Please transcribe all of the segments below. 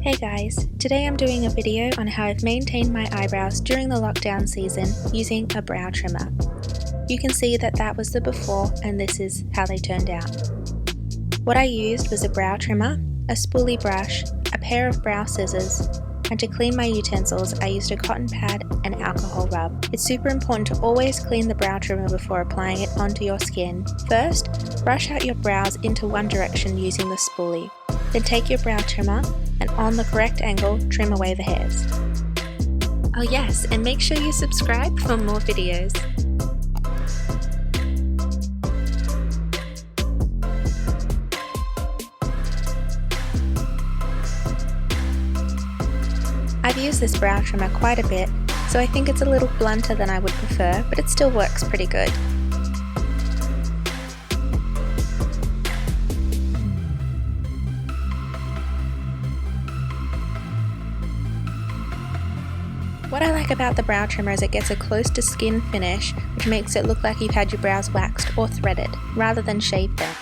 Hey guys, today I'm doing a video on how I've maintained my eyebrows during the lockdown season using a brow trimmer. You can see that was the before and this is how they turned out. What I used was a brow trimmer, a spoolie brush, a pair of brow scissors, and to clean my utensils I used a cotton pad and alcohol rub. It's super important to always clean the brow trimmer before applying it onto your skin. First, brush out your brows into one direction using the spoolie. Then take your brow trimmer and on the correct angle, trim away the hairs. Oh yes, and make sure you subscribe for more videos. I've used this brow trimmer quite a bit, so I think it's a little blunter than I would prefer, but it still works pretty good. What I like about the brow trimmer is it gets a close to skin finish, which makes it look like you've had your brows waxed or threaded, rather than shaved them.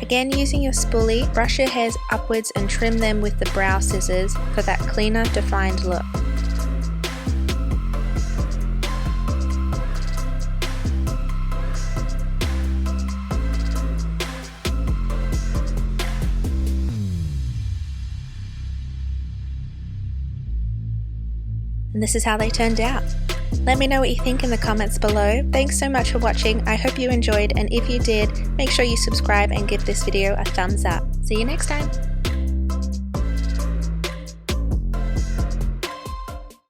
Again, using your spoolie, brush your hairs upwards and trim them with the brow scissors for that cleaner, defined look. And this is how they turned out. Let me know what you think in the comments below. Thanks so much for watching. I hope you enjoyed, and if you did, make sure you subscribe and give this video a thumbs up. See you next time.